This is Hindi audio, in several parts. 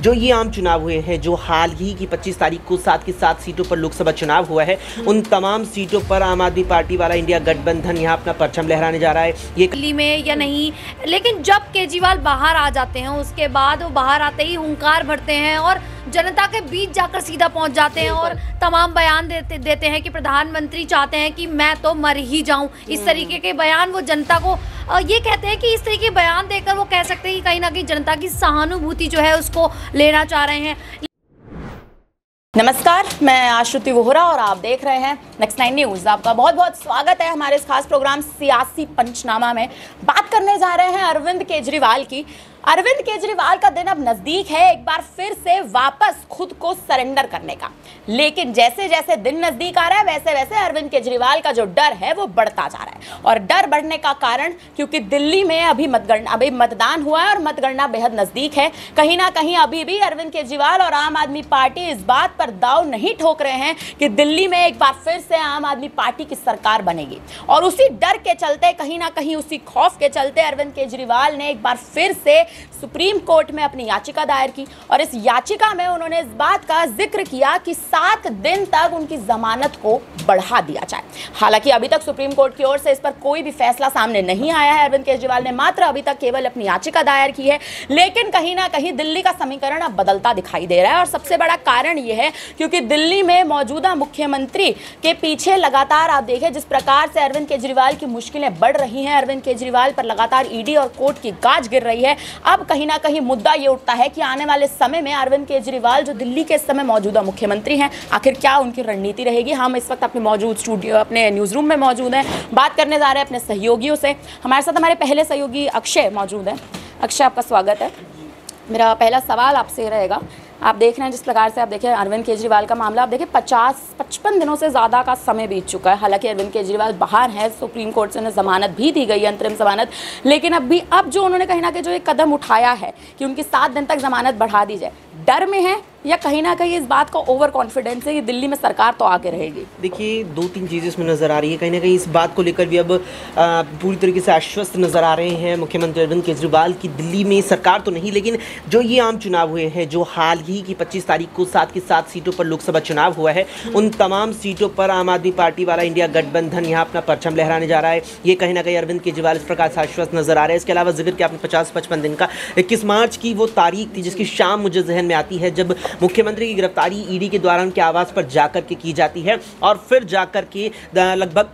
जो ये आम चुनाव हुए हैं, जो हाल ही की 25 तारीख को 7 की 7 सीटों पर लोकसभा चुनाव हुआ है, उन तमाम सीटों पर आम आदमी पार्टी वाला इंडिया गठबंधन यहाँ अपना परचम लहराने जा रहा है। ये दिल्ली में या नहीं, लेकिन जब केजरीवाल बाहर आ जाते हैं उसके बाद वो बाहर आते ही हुंकार भरते हैं और जनता के बीच जाकर सीधा पहुंच जाते हैं और तमाम बयान देते हैं कि प्रधानमंत्री चाहते हैं कि मैं तो मर ही जाऊं। इस तरीके के बयान वो जनता को ये कहते हैं कि इस तरीके के बयान देकर वो कह सकते हैं कि कहीं ना कहीं जनता की सहानुभूति जो है उसको लेना चाह रहे हैं। नमस्कार, मैं आश्रुति वोहरा और आप देख रहे हैं नेक्स्ट 9 न्यूज़। आपका बहुत बहुत स्वागत है हमारे इस खास प्रोग्राम सियासी पंचनामा में। बात करने जा रहे हैं अरविंद केजरीवाल की। अरविंद केजरीवाल का दिन अब नजदीक है एक बार फिर से वापस खुद को सरेंडर करने का, लेकिन जैसे जैसे दिन नजदीक आ रहा है वैसे वैसे अरविंद केजरीवाल का जो डर है वो बढ़ता जा रहा है। और डर बढ़ने का कारण क्योंकि दिल्ली में अभी मतदान हुआ है और मतगणना बेहद नजदीक है। कहीं ना कहीं अभी भी अरविंद केजरीवाल और आम आदमी पार्टी इस बात पर दाव नहीं ठोक रहे हैं कि दिल्ली में एक बार फिर से आम आदमी पार्टी की सरकार बनेगी। और उसी डर के चलते, कहीं ना कहीं उसी खौफ के चलते अरविंद केजरीवाल ने एक बार फिर से सुप्रीम कोर्ट में अपनी याचिका दायर की और इस याचिका में उन्होंने इस बात का जिक्र किया कि 7 दिन तक उनकी जमानत को बढ़ा दिया जाए। हालांकि अभी तक सुप्रीम कोर्ट की ओर से इस पर कोई भी फैसला सामने नहीं आया है। अरविंद केजरीवाल ने मात्र अभी तक केवल अपनी याचिका दायर की है, लेकिन कहीं ना कहीं दिल्ली का समीकरण अब बदलता दिखाई दे रहा है। और सबसे बड़ा कारण यह है क्योंकि दिल्ली में मौजूदा मुख्यमंत्री के पीछे लगातार आप देखें जिस प्रकार से अरविंद केजरीवाल की मुश्किलें बढ़ रही हैं, अरविंद केजरीवाल पर लगातार ईडी और कोर्ट की गाज गिर रही है। अब कहीं ना कहीं मुद्दा ये उठता है कि आने वाले समय में अरविंद केजरीवाल जो दिल्ली के इस समय मौजूदा मुख्यमंत्री हैं, आखिर क्या उनकी रणनीति रहेगी। हम इस वक्त अपने मौजूद स्टूडियो अपने न्यूज़ रूम में मौजूद हैं, बात करने जा रहे हैं अपने सहयोगियों से। हमारे साथ हमारे पहले सहयोगी अक्षय मौजूद हैं। अक्षय, आपका स्वागत है। मेरा पहला सवाल आपसे रहेगा, आप देख रहे हैं जिस प्रकार से आप देखें अरविंद केजरीवाल का मामला, आप देखें 50-55 दिनों से ज़्यादा का समय बीत चुका है। हालांकि अरविंद केजरीवाल बाहर हैं, सुप्रीम कोर्ट से उन्हें ज़मानत भी दी गई है, अंतरिम ज़मानत, लेकिन अब जो उन्होंने कहीं ना कहीं जो एक कदम उठाया है कि उनकी 7 दिन तक ज़मानत बढ़ा दी जाए, डर में है या कहीं ना कहीं इस बात का ओवर कॉन्फिडेंस है कि दिल्ली में सरकार तो आगे रहेगी? देखिए, 2-3 चीज़ें इसमें नज़र आ रही है। कहीं ना कहीं इस बात को लेकर भी अब पूरी तरीके से आश्वस्त नज़र आ रहे हैं मुख्यमंत्री अरविंद केजरीवाल की दिल्ली में सरकार तो नहीं, लेकिन जो ये आम चुनाव हुए हैं, जो हाल ही की 25 तारीख को 7 की 7 सीटों पर लोकसभा चुनाव हुआ है, उन तमाम सीटों पर आम आदमी पार्टी वाला इंडिया गठबंधन यहाँ अपना परचम लहराने जा रहा है। ये कहीं ना कहीं अरविंद केजरीवाल इस प्रकार से आश्वस्त नजर आ रहे हैं। इसके अलावा जिक्र किया आपने 50-55 दिन का, 21 मार्च की वो तारीख थी जिसकी शाम मुझे जहन में आती है जब मुख्यमंत्री की गिरफ्तारी ईडी के द्वारा उनके आवास पर जाकर के की जाती है और फिर जाकर के लगभग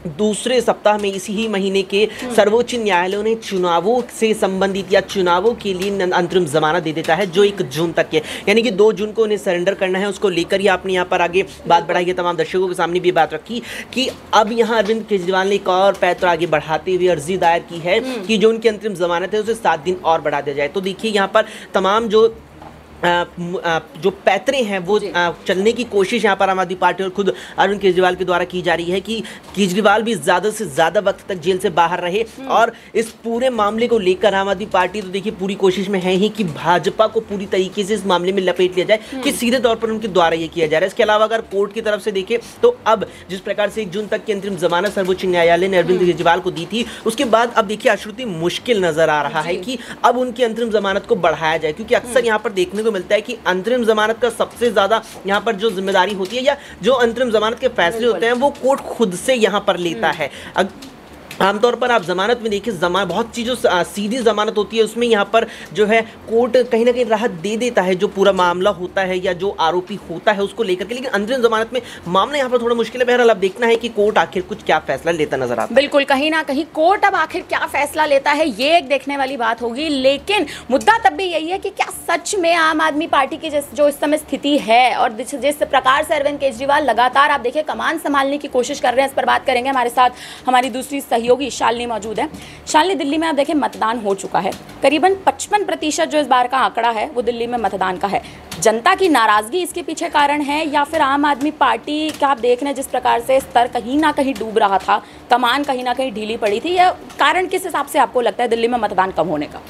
दूसरे सप्ताह में इसी ही महीने के सर्वोच्च न्यायालय ने चुनावों से संबंधित या चुनावों के लिए अंतरिम जमानत दे देता है जो 1 जून तक है, यानी कि 2 जून को उन्हें सरेंडर करना है। उसको लेकर ही आपने यहाँ पर आगे बात बढ़ाई है, तमाम दर्शकों के सामने भी बात रखी कि अब यहाँ अरविंद केजरीवाल ने एक और पैर आगे बढ़ाते हुए अर्जी दायर की है कि जो उनकी अंतरिम जमानत है उसे 7 दिन और बढ़ा दिया जाए। तो देखिए, यहाँ पर तमाम जो पैतरे हैं वो चलने की कोशिश यहाँ पर आम आदमी पार्टी और खुद अरविंद केजरीवाल के द्वारा की जा रही है कि केजरीवाल भी ज़्यादा से ज़्यादा वक्त तक जेल से बाहर रहे। और इस पूरे मामले को लेकर आम आदमी पार्टी तो देखिए पूरी कोशिश में है ही कि भाजपा को पूरी तरीके से इस मामले में लपेट लिया जाए कि सीधे तौर पर उनके द्वारा ये किया जा रहा है। इसके अलावा अगर कोर्ट की तरफ से देखें तो अब जिस प्रकार से 1 जून तक की अंतरिम जमानत सर्वोच्च न्यायालय ने अरविंद केजरीवाल को दी थी, उसके बाद अब देखिए आश्रुति मुश्किल नजर आ रहा है कि अब उनकी अंतरिम जमानत को बढ़ाया जाए, क्योंकि अक्सर यहाँ पर देखने को मिलता है कि अंतरिम जमानत का सबसे ज्यादा यहाँ पर जो जिम्मेदारी होती है या जो अंतरिम जमानत के फैसले होते हैं वो कोर्ट खुद से यहाँ पर लेता है। आमतौर पर आप जमानत में देखिए बहुत चीज़ों सीधी जमानत होती है, उसमें यहाँ पर जो है कोर्ट कहीं ना कहीं राहत दे देता है जो पूरा मामला होता है या जो आरोपी होता है उसको लेकर के, लेकिन अंतरिम जमानत में मामला यहाँ पर थोड़ा मुश्किल है। बहरहाल अब देखना है कि कोर्ट आखिर कुछ क्या फैसला लेता नजर आता है। बिल्कुल, कहीं ना कहीं कोर्ट अब आखिर क्या फैसला लेता है ये एक देखने वाली बात होगी, लेकिन मुद्दा तब भी यही है कि क्या सच में आम आदमी पार्टी की जो इस समय स्थिति है और जिस प्रकार से अरविंद केजरीवाल लगातार आप देखिए कमान संभालने की कोशिश कर रहे हैं, इस पर बात करेंगे। हमारे साथ हमारी दूसरी सहयोगी शालिनी मौजूद है। शालिनी, दिल्ली में आप देखें मतदान हो चुका है, करीबन 55% जो इस बार का आंकड़ा है वो दिल्ली में मतदान का है। जनता की नाराजगी इसके पीछे कारण है या फिर आम आदमी पार्टी का आप देख रहे हैं जिस प्रकार से स्तर कहीं ना कहीं डूब रहा था, कमान कहीं ना कहीं ढीली पड़ी थी, या कारण किस हिसाब से आपको लगता है दिल्ली में मतदान कम होने का?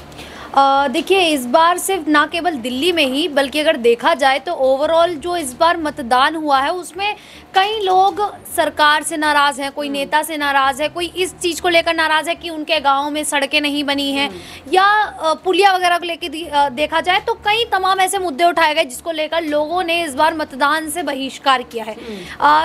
देखिए, इस बार सिर्फ ना केवल दिल्ली में ही बल्कि अगर देखा जाए तो ओवरऑल जो इस बार मतदान हुआ है उसमें कई लोग सरकार से नाराज़ हैं, कोई नेता से नाराज़ है, कोई इस चीज़ को लेकर नाराज़ है कि उनके गाँव में सड़कें नहीं बनी हैं, या पुलिया वगैरह को लेकर देखा जाए तो कई तमाम ऐसे मुद्दे उठाए गए जिसको लेकर लोगों ने इस बार मतदान से बहिष्कार किया है।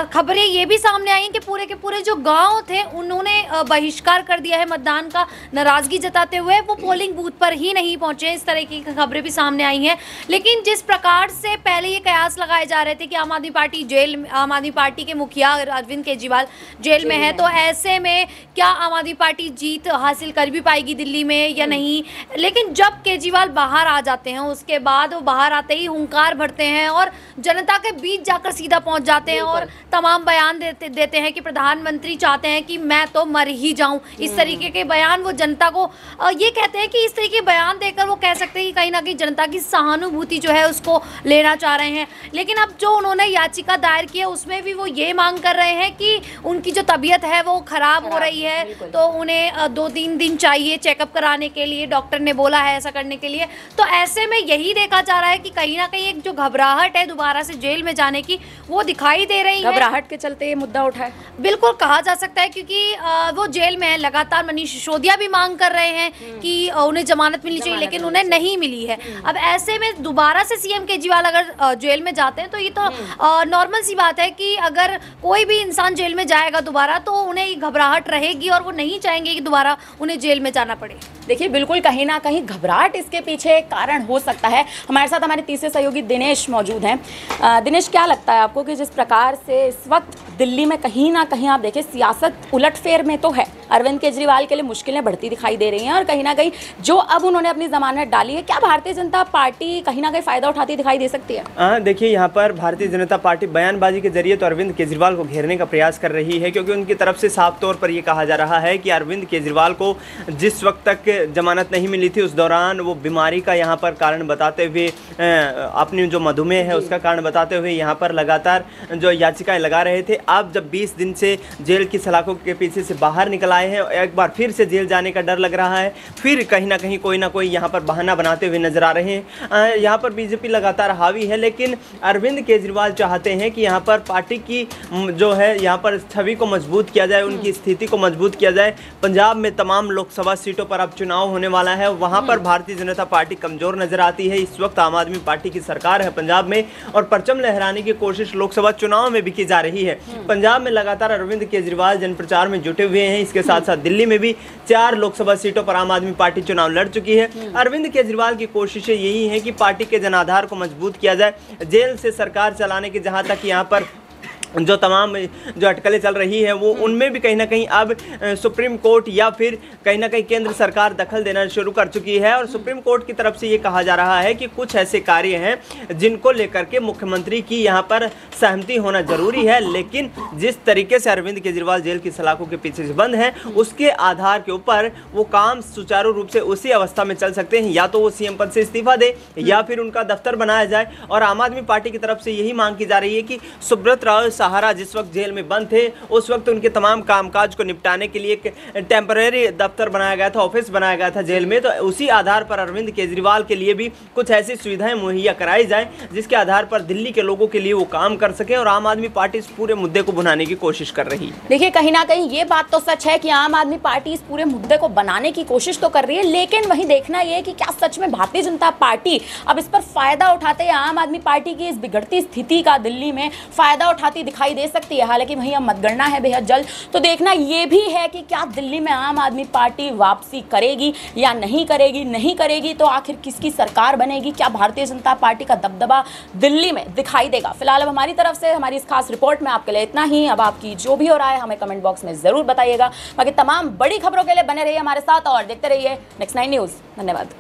खबरें ये भी सामने आई हैं कि पूरे के पूरे जो गाँव थे उन्होंने बहिष्कार कर दिया है मतदान का, नाराज़गी जताते हुए वो पोलिंग बूथ पर ही नहीं पहुंचे। इस तरह की खबरें भी सामने आई हैं। लेकिन जिस प्रकार से पहले ये कयास लगाए जा रहे थे कि आम आदमी पार्टी के मुखिया अरविंद केजरीवाल जेल में है, तो ऐसे में क्या आम आदमी पार्टी जीत हासिल कर भी पाएगी दिल्ली में या नहीं। लेकिन जब केजरीवाल बाहर आ जाते हैं उसके बाद वो बाहर आते ही हुंकार भरते हैं और जनता के बीच जाकर सीधा पहुंच जाते हैं और तमाम बयान देते हैं कि प्रधानमंत्री चाहते हैं कि मैं तो मर ही जाऊं। इस तरीके के बयान वो जनता को ये कहते हैं कि इस तरीके के बयान देकर वो कह सकते हैं कि कहीं ना कहीं जनता की सहानुभूति जो है उसको लेना चाह रहे हैं। लेकिन अब जो उन्होंने याचिका दायर की है उसमें भी वो ये मांग कर रहे हैं कि उनकी जो तबीयत है वो खराब हो रही है, तो उन्हें 2-3 दिन चाहिए चेकअप कराने के लिए, डॉक्टर ने बोला है ऐसा करने के लिए। तो ऐसे में यही देखा जा रहा है कि कहीं ना कहीं एक जो घबराहट है दोबारा से जेल में जाने की वो दिखाई दे रही है। घबराहट के चलते ये मुद्दा उठा है, बिल्कुल कहा जा सकता है, क्योंकि वो जेल में है। लगातार मनीष सिसोदिया भी मांग कर रहे हैं कि उन्हें जमानत मिलनी चाहिए, लेकिन उन्हें नहीं मिली है। अब ऐसे में दोबारा से सीएम केजरीवाल अगर जेल में जाते हैं तो ये तो नॉर्मल सी बात है कि अगर कोई भी इंसान जेल में जाएगा दोबारा तो उन्हें घबराहट रहेगी और वो नहीं चाहेंगे कि दोबारा उन्हें जेल में जाना पड़े। देखिए, बिल्कुल कहीं ना कहीं घबराहट इसके पीछे कारण हो सकता है। हमारे साथ हमारे तीसरे सहयोगी दिनेश मौजूद हैं। दिनेश, क्या लगता है आपको कि जिस प्रकार से इस वक्त दिल्ली में कहीं ना कहीं आप देखें सियासत उलटफेर में तो है, अरविंद केजरीवाल के लिए मुश्किलें बढ़ती दिखाई दे रही हैं और कहीं ना कहीं जो अब उन्होंने अपनी जमानत डाली है, क्या भारतीय जनता पार्टी कहीं ना कहीं फ़ायदा उठाती दिखाई दे सकती है? देखिए, यहाँ पर भारतीय जनता पार्टी बयानबाजी के जरिए तो अरविंद केजरीवाल को घेरने का प्रयास कर रही है, क्योंकि उनकी तरफ से साफ तौर पर यह कहा जा रहा है कि अरविंद केजरीवाल को जिस वक्त तक जमानत नहीं मिली थी उस दौरान वो बीमारी का यहाँ पर कारण बताते हुए, अपनी जो मधुमेह है उसका कारण बताते हुए यहाँ पर लगातार जो याचिकाएं लगा रहे थे। अब जब 20 दिन से जेल की सलाखों के पीछे से बाहर निकल आए हैं, एक बार फिर से जेल जाने का डर लग रहा है, फिर कहीं ना कहीं कोई ना कोई यहाँ पर बहाना बनाते हुए नजर आ रहे हैं। यहाँ पर बीजेपी लगातार हावी है, लेकिन अरविंद केजरीवाल चाहते हैं कि यहाँ पर पार्टी की जो है यहाँ पर छवि को मजबूत किया जाए, उनकी स्थिति को मजबूत किया जाए। पंजाब में तमाम लोकसभा सीटों पर अब चुनाव होने वाला है, वहाँ पर भारतीय जनता पार्टी कमजोर नजर आती है। इस वक्त आम आदमी पार्टी की सरकार है पंजाब में और परचम लहराने की कोशिश लोकसभा चुनाव में भी की जा रही है। पंजाब में लगातार अरविंद केजरीवाल जनप्रचार में जुटे हुए हैं। इसके साथ साथ दिल्ली में भी 4 लोकसभा सीटों पर आम आदमी पार्टी चुनाव लड़ चुकी है। अरविंद केजरीवाल की कोशिशें यही हैं कि पार्टी के जनाधार को मजबूत किया जाए, जेल से सरकार चलाने की जहां तक यहाँ पर जो तमाम जो अटकलें चल रही है वो उनमें भी कहीं ना कहीं अब सुप्रीम कोर्ट या फिर कहीं ना कहीं केंद्र सरकार दखल देना शुरू कर चुकी है। और सुप्रीम कोर्ट की तरफ से ये कहा जा रहा है कि कुछ ऐसे कार्य हैं जिनको लेकर के मुख्यमंत्री की यहाँ पर सहमति होना जरूरी है, लेकिन जिस तरीके से अरविंद केजरीवाल जेल की सलाखों के पीछे से बंद हैं उसके आधार के ऊपर वो काम सुचारू रूप से उसी अवस्था में चल सकते हैं। या तो वो सीएम पद से इस्तीफा दे या फिर उनका दफ्तर बनाया जाए। और आम आदमी पार्टी की तरफ से यही मांग की जा रही है कि सुब्रत राव सहारा जिस वक्त जेल में बंद थे उस वक्त उनके तमाम कामकाज को निपटाने के लिए एक टेम्परेरी दफ्तर बनाया गया था, ऑफिस बनाया गया था जेल में, तो उसी आधार पर अरविंद केजरीवाल के लिए भी कुछ ऐसी सुविधाएं मुहैया कराई जाए जिसके आधार पर दिल्ली के लोगों के लिए वो काम कर सके। और आम आदमी पार्टी इस पूरे मुद्दे को भुनाने की कोशिश कर रही है। देखिए, कहीं ना कहीं ये बात तो सच है कि आम आदमी पार्टी इस पूरे मुद्दे को बनाने की कोशिश तो कर रही है, लेकिन वहीं देखना यह है कि क्या सच में भारतीय जनता पार्टी अब इस पर फायदा उठाते हैं, आम आदमी पार्टी की इस बिगड़ती स्थिति का दिल्ली में फायदा उठाती दिखाई दे सकती है। हालांकि वहीं अब मतगणना है बेहद जल्द, तो देखना यह भी है कि क्या दिल्ली में आम आदमी पार्टी वापसी करेगी या नहीं करेगी। नहीं करेगी तो आखिर किसकी सरकार बनेगी, क्या भारतीय जनता पार्टी का दबदबा दिल्ली में दिखाई देगा। फिलहाल अब हमारी तरफ से हमारी इस खास रिपोर्ट में आपके लिए इतना ही। अब आपकी जो भी हो रहा है हमें कमेंट बॉक्स में जरूर बताइएगा। बाकी तमाम बड़ी खबरों के लिए बने रहिए हमारे साथ और देखते रहिए नेक्स्ट 9 न्यूज़। धन्यवाद।